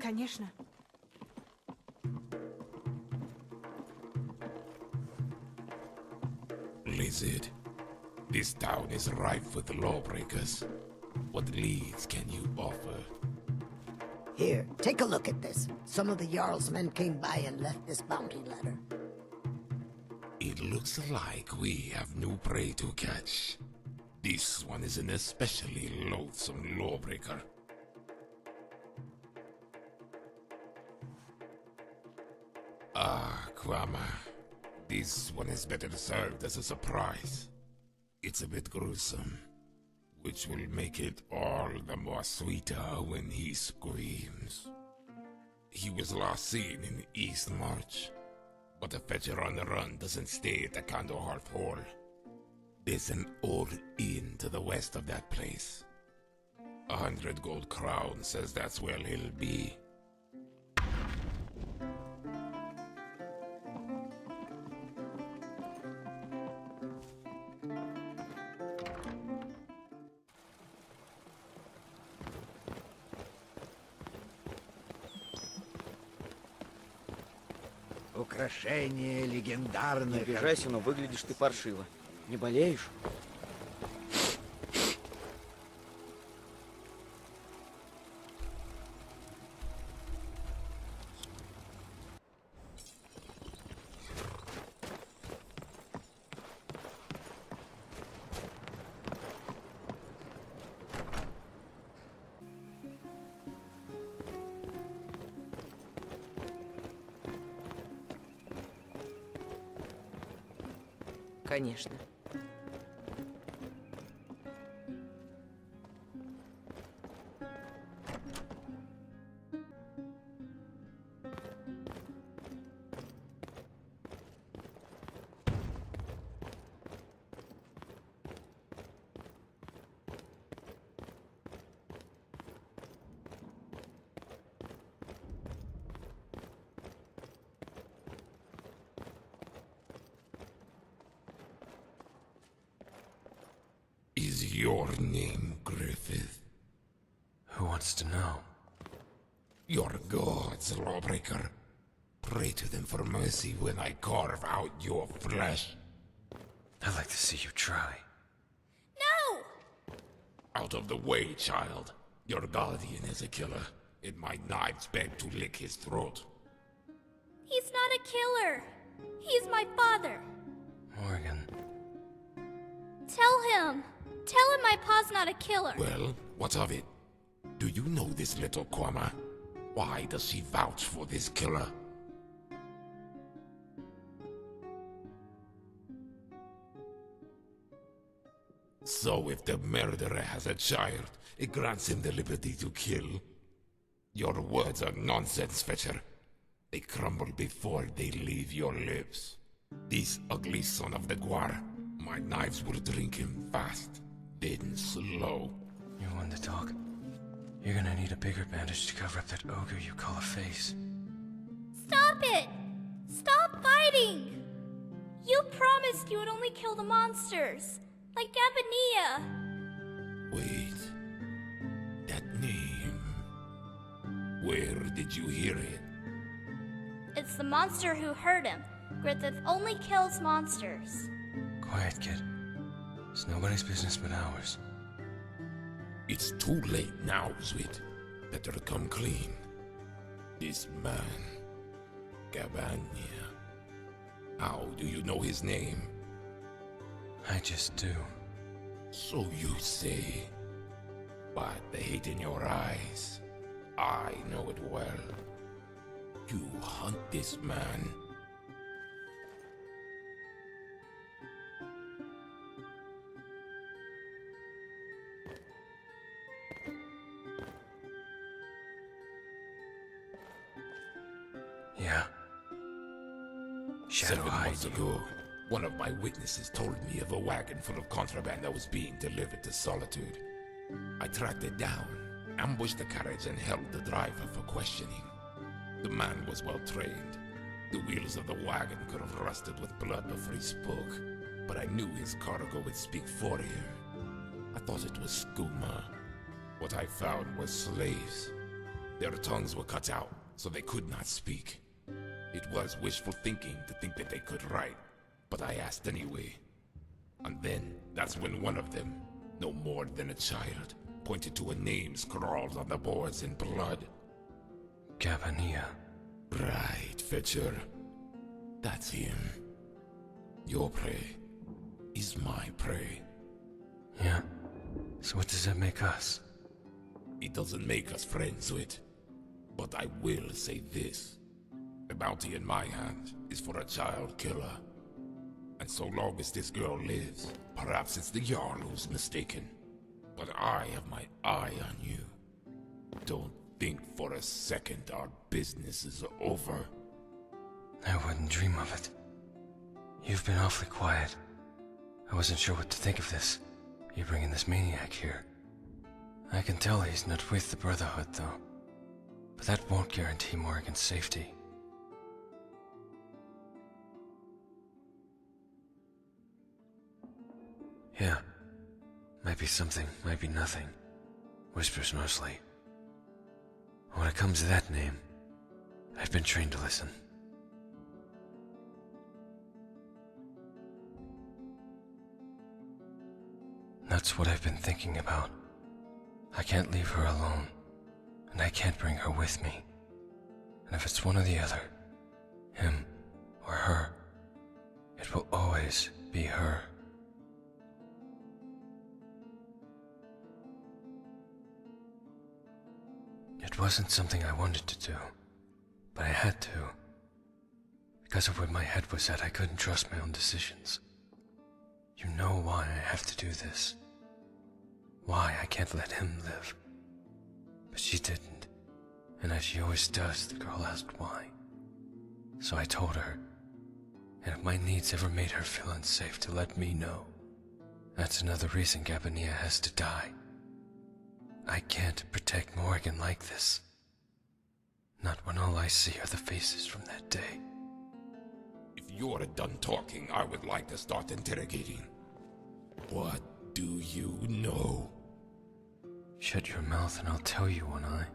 Конечно. Lizard, this town is rife with lawbreakers. What leads can you offer? Here, take a look at this. Some of the Jarl's men came by and left this bounty letter. It looks like we have new prey to catch. This one is an especially loathsome lawbreaker. Ah, Kwama. This one is better served as a surprise. It's a bit gruesome, which will make it all the more sweeter when he screams. He was last seen in East March, but a fetcher on the run doesn't stay at the Candlehearth Hall. There's an old inn to the west of that place. 100 gold crowns says that's where he'll be. Украшение легендарное. Не обижайся, но выглядишь ты паршиво. Не болеешь? Конечно. Is your name Griffith? Who wants to know? Your gods, lawbreaker. Pray to them for mercy when I carve out your flesh. I'd like to see you try. No! Out of the way, child. Your guardian is a killer, and my knives beg to lick his throat. He's not a killer. He's my father. Morrigan. Tell him. Tell him my pa's not a killer. Well, what of it? Do you know this little Kwama? Why does she vouch for this killer? So if the murderer has a child, it grants him the liberty to kill. Your words are nonsense, Fetcher. They crumble before they leave your lips. This ugly son of the Guar, my knives will drink him fast, then slow. You want to talk? You're gonna need a bigger bandage to cover up that ogre you call a face. Stop it! Stop fighting! You promised you would only kill the monsters, like Gabania. Wait. That name. Where did you hear it? It's the monster who hurt him. Griffith only kills monsters. Quiet, kid. It's nobody's business but ours. It's too late now, Zwit. Better come clean. This man, Gabania. How do you know his name? I just do. So you say. But the hate in your eyes, I know it well. You hunt this man. Yeah. Shadow 7 months Hide ago, one of my witnesses told me of a wagon full of contraband that was being delivered to Solitude. I tracked it down, ambushed the carriage, and held the driver for questioning. The man was well trained. The wheels of the wagon could have rusted with blood before he spoke, but I knew his cargo would speak for him. I thought it was skooma. What I found was slaves. Their tongues were cut out, so they could not speak. It was wishful thinking to think that they could write, but I asked anyway. And then, that's when one of them, no more than a child, pointed to a name scrawled on the boards in blood. Gabania. Right, Fetcher. That's him. Your prey is my prey. Yeah? So what does that make us? It doesn't make us friends with. But I will say this. The bounty in my hand is for a child killer. And so long as this girl lives, perhaps it's the Jarl who's mistaken. But I have my eye on you. Don't think for a second our business is over. I wouldn't dream of it. You've been awfully quiet. I wasn't sure what to think of this. You bringing this maniac here. I can tell he's not with the Brotherhood, though. But that won't guarantee Morrigan's safety. Yeah. Might be something, might be nothing. Whispers mostly. When it comes to that name, I've been trained to listen. That's what I've been thinking about. I can't leave her alone, and I can't bring her with me. And if it's one or the other, him or her, it will always be her. It wasn't something I wanted to do, but I had to. Because of where my head was at, I couldn't trust my own decisions. You know why I have to do this. Why I can't let him live. But she didn't. And as she always does, the girl asked why. So I told her. And if my needs ever made her feel unsafe, to let me know. That's another reason Gabania has to die. I can't protect Morrigan like this. Not when all I see are the faces from that day. If you're done talking, I would like to start interrogating. What do you know? Shut your mouth and I'll tell you, One Eye.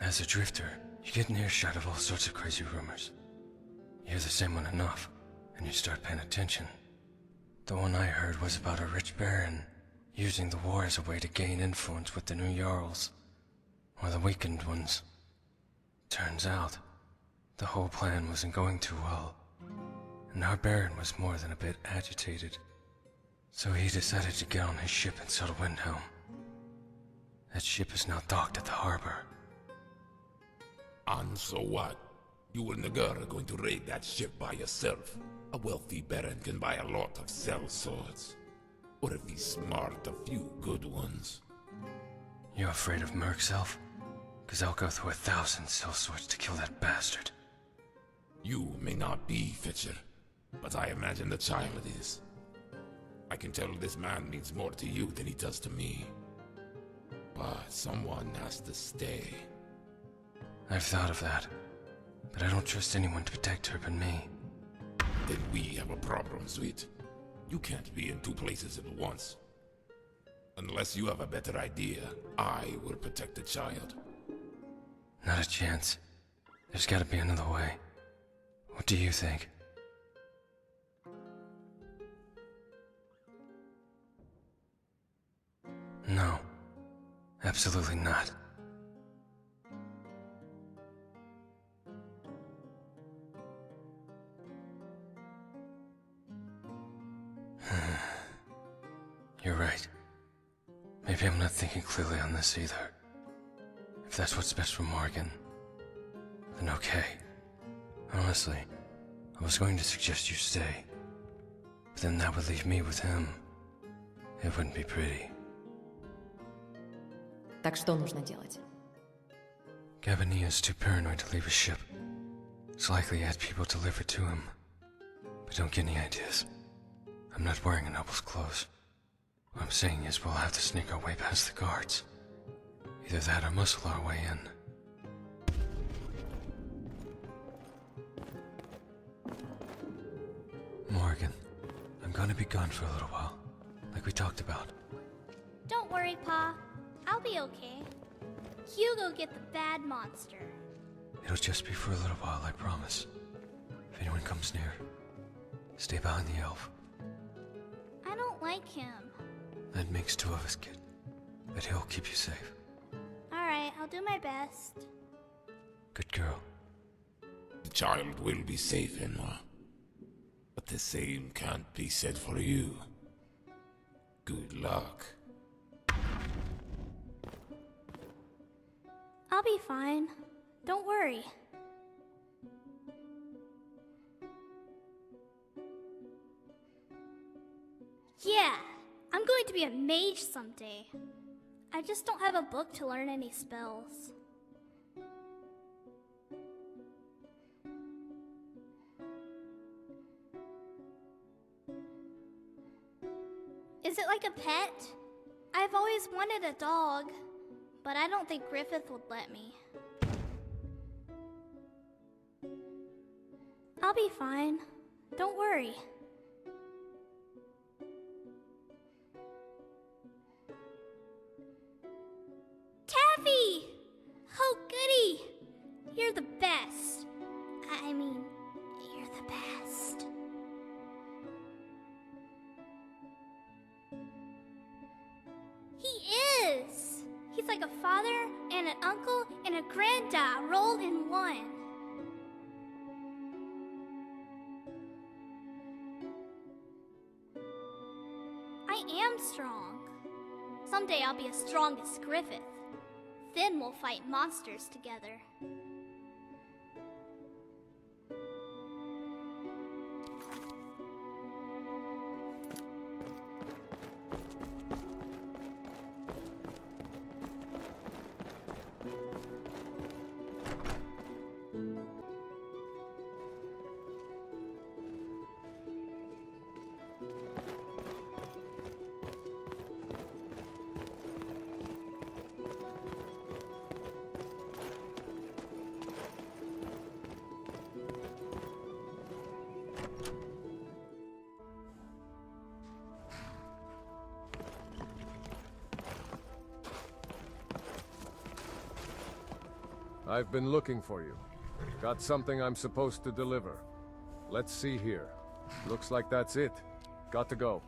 As a drifter, you get an earshot of all sorts of crazy rumors. You hear the same one enough, and you start paying attention. The one I heard was about a rich baron using the war as a way to gain influence with the new Jarls, or the weakened ones. Turns out, the whole plan wasn't going too well, and our baron was more than a bit agitated. So he decided to get on his ship and sail to Windhelm. That ship is now docked at the harbor. And so what? You and the girl are going to raid that ship by yourself. A wealthy baron can buy a lot of cell swords. Or if he's smart, a few good ones. You afraid of Merc's elf? 'Cause I'll go through 1,000 cell swords to kill that bastard. You may not be, Fetcher, but I imagine the child is. I can tell this man means more to you than he does to me. But someone has to stay. I've thought of that, but I don't trust anyone to protect her but me. Then we have a problem, sweet. You can't be in two places at once. Unless you have a better idea, I will protect the child. Not a chance. There's gotta be another way. What do you think? No. Absolutely not. You're right. Maybe I'm not thinking clearly on this either. If that's what's best for Morrigan, then okay. Honestly, I was going to suggest you stay. But then that would leave me with him. It wouldn't be pretty. Так что нужно делать? Gabania is too paranoid to leave his ship. It's likely he had people delivered to him. But don't get any ideas. I'm not wearing a noble's clothes. What I'm saying is we'll have to sneak our way past the guards. Either that or muscle our way in. Morrigan, I'm gonna be gone for a little while, like we talked about. Don't worry, Pa. I'll be okay. Hugo get the bad monster. It'll just be for a little while, I promise. If anyone comes near, stay behind the elf. I don't like him. That makes two of us, kid. But he'll keep you safe. Alright, I'll do my best. Good girl. The child will be safe, Emma. But the same can't be said for you. Good luck. I'll be fine. Don't worry. Yeah, I'm going to be a mage someday. I just don't have a book to learn any spells. Is it like a pet? I've always wanted a dog, but I don't think Griffith would let me. I'll be fine. Don't worry. Taffy! Oh, goody! You're the best. I mean, you're the best. He is! He's like a father and an uncle and a granddad rolled in one. I am strong. Someday I'll be as strong as Griffith. Then we'll fight monsters together. I've been looking for you. Got something I'm supposed to deliver. Let's see here. Looks like that's it. Got to go.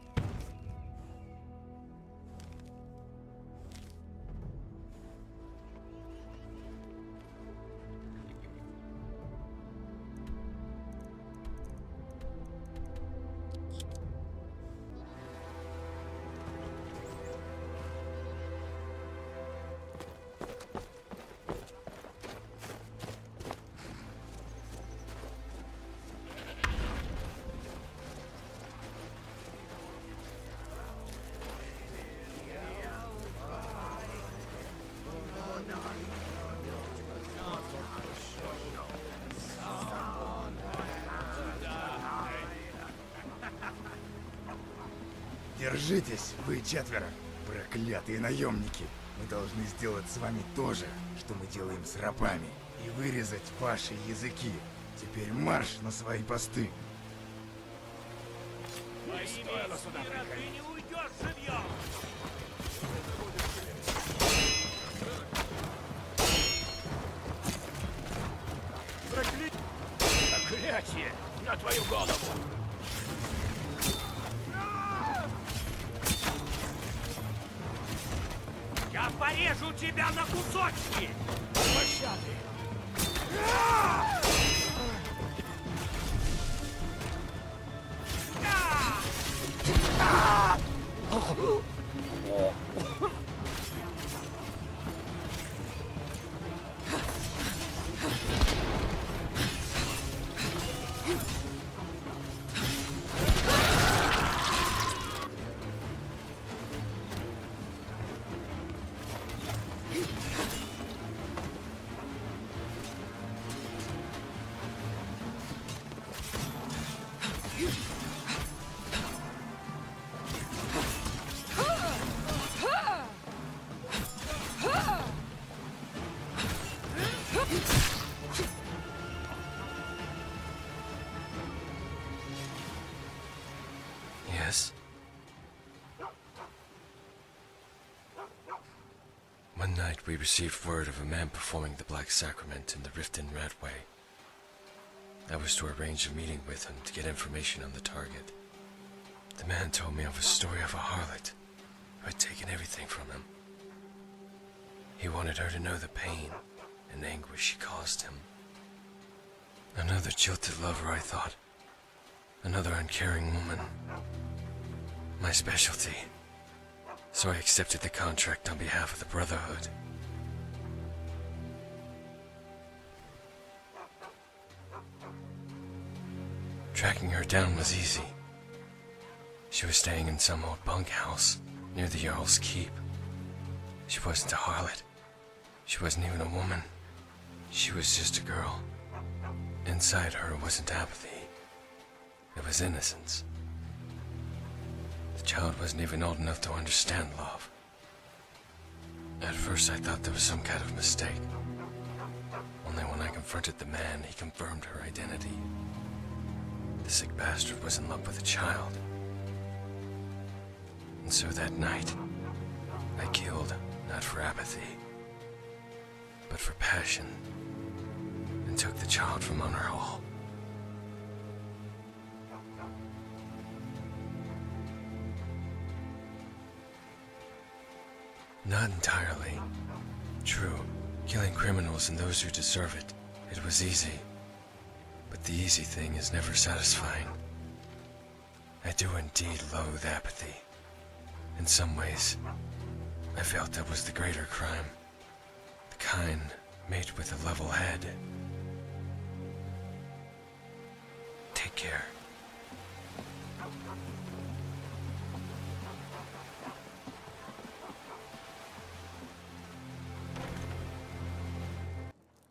Держитесь, вы четверо, проклятые наемники. Мы должны сделать с вами то же, что мы делаем с рабами, и вырезать ваши языки. Теперь марш на свои посты. Не стоило сюда приходить. Ты не уйдешь живьем! Проклятие на твою голову! Я порежу тебя на кусочки! Пощады! we received word of a man performing the Black Sacrament in the Riften Ratway. I was to arrange a meeting with him to get information on the target. The man told me of a story of a harlot who had taken everything from him. He wanted her to know the pain and anguish she caused him. Another jilted lover, I thought. Another uncaring woman. My specialty. So I accepted the contract on behalf of the Brotherhood. Tracking her down was easy. She was staying in some old bunkhouse near the Jarl's Keep. She wasn't a harlot. She wasn't even a woman. She was just a girl. Inside her wasn't apathy. It was innocence. The child wasn't even old enough to understand love. At first I thought there was some kind of mistake. Only when I confronted the man, he confirmed her identity. The sick bastard was in love with a child. And so that night, I killed, not for apathy, but for passion, and took the child from on her hall. Not entirely. True, killing criminals and those who deserve it, it was easy. But the easy thing is never satisfying. I do indeed loathe apathy. In some ways, I felt that was the greater crime. The kind made with a level head. Take care.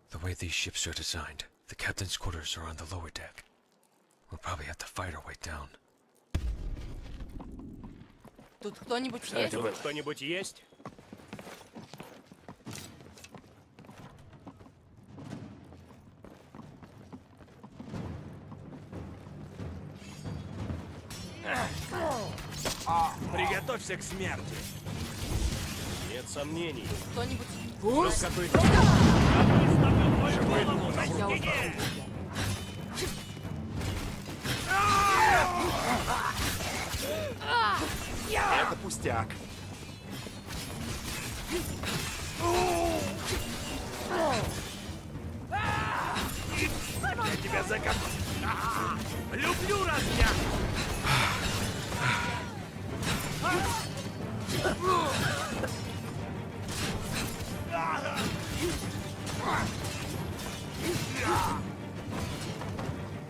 The way these ships are designed, the captain's quarters are on the lower deck. We'll probably have to fight our way down. Тут кто-нибудь есть? Тут кто-нибудь есть? Приготовься к смерти. Нет сомнений. Кто-нибудь? Тут какой-то... Я выставлю твою голову на стене! Это пустяк. Я тебя закопал. Люблю размяк.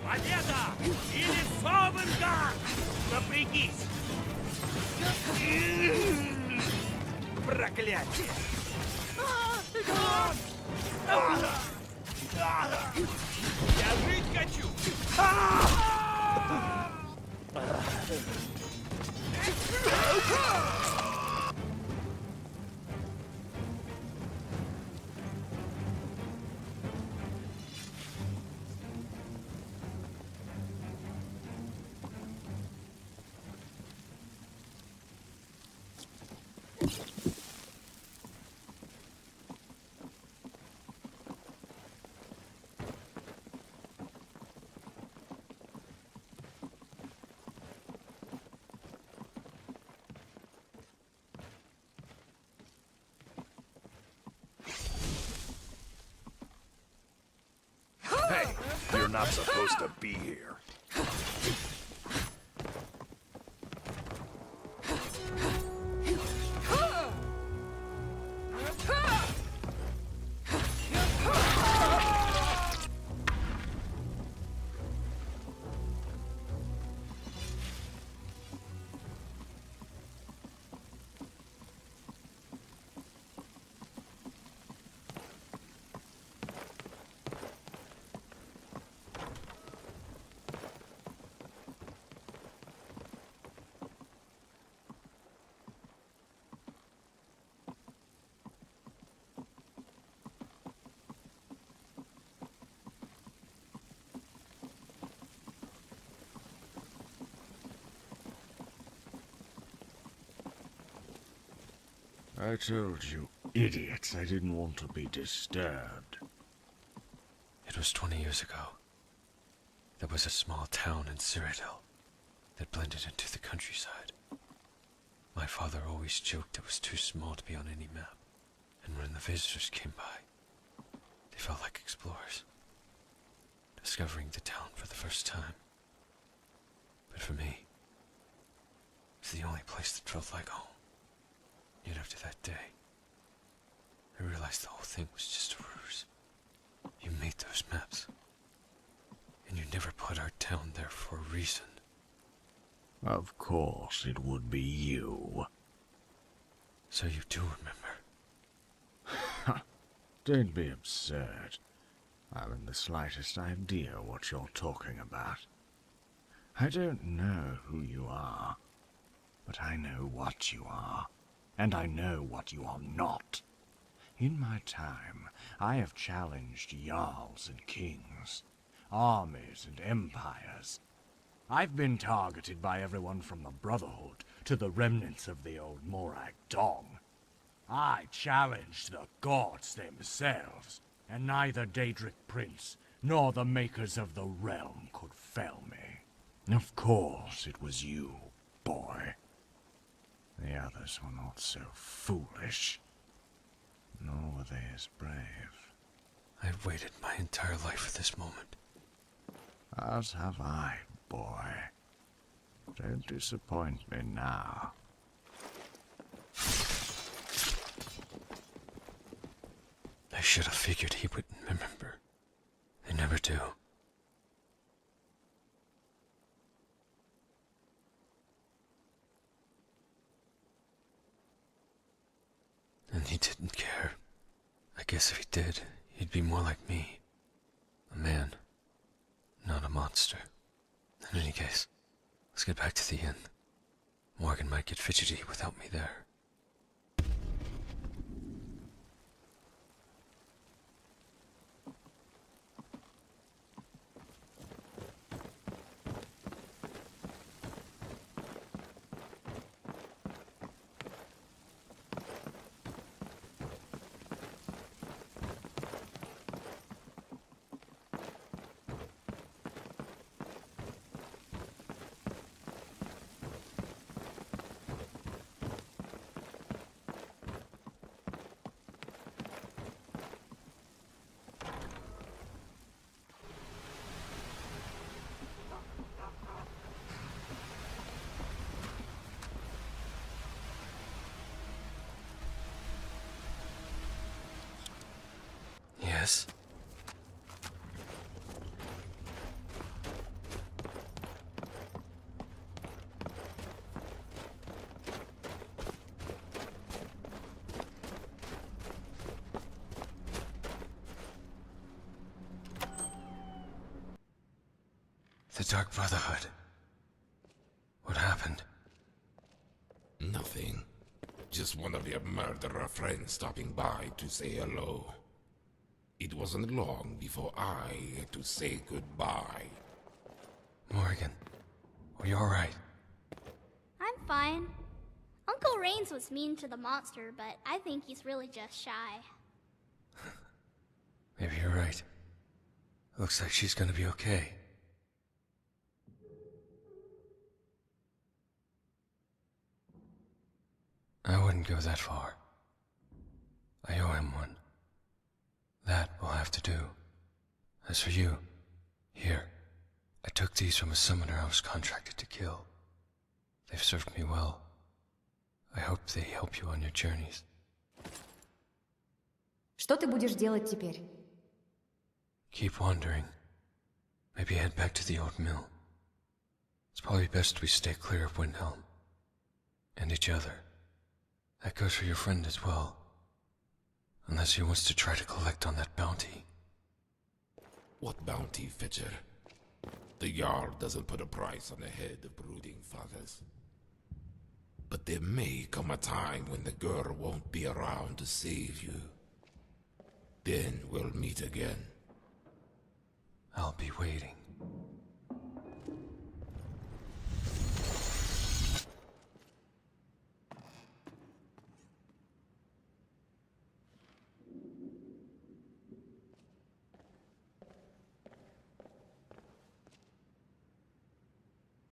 Победа! Или Совенга! Напрягись! Проклятие! Я жить хочу! Hey, you're not supposed to be here. I told you. idiots. I didn't want to be disturbed. It was 20 years ago. There was a small town in Cyrodiil that blended into the countryside. My father always joked it was too small to be on any map, and when the visitors came by, they felt like explorers, discovering the town for the first time. But for me, it's the only place that felt like home. Yet after that day, I realized the whole thing was just a ruse. You made those maps, and you never put our town there for a reason. Of course it would be you. So you do remember? Don't be absurd. I haven't the slightest idea what you're talking about. I don't know who you are, but I know what you are, and I know what you are not. In my time, I have challenged jarls and kings, armies and empires. I've been targeted by everyone from the Brotherhood to the remnants of the old Morag Dong. I challenged the gods themselves, and neither Daedric Prince nor the makers of the realm could fell me. Of course it was you, boy. The others were not so foolish, nor were they as brave. I've waited my entire life for this moment. As have I, boy. Don't disappoint me now. I should have figured he wouldn't remember. They never do. And he didn't care. I guess if he did, he'd be more like me. A man, not a monster. In any case, let's get back to the inn. Morrigan might get fidgety without me there. Yes? The Dark Brotherhood. What happened? Nothing. Just one of your murderer friends stopping by to say hello. It wasn't long before I had to say goodbye. Morrigan, are you alright? I'm fine. Uncle Rains was mean to the monster, but I think he's really just shy. Maybe you're right. Looks like she's gonna be okay. I wouldn't go that far. I owe him one. That will have to do. As for you, here, I took these from a summoner I was contracted to kill. They've served me well. I hope they help you on your journeys. Что ты будешь делать теперь? Keep wandering. Maybe head back to the old mill. It's probably best we stay clear of Windhelm. And each other. That goes for your friend as well. Unless he wants to try to collect on that bounty. What bounty, Fetcher? The Jarl doesn't put a price on the head of brooding fathers. But there may come a time when the girl won't be around to save you. Then we'll meet again. I'll be waiting.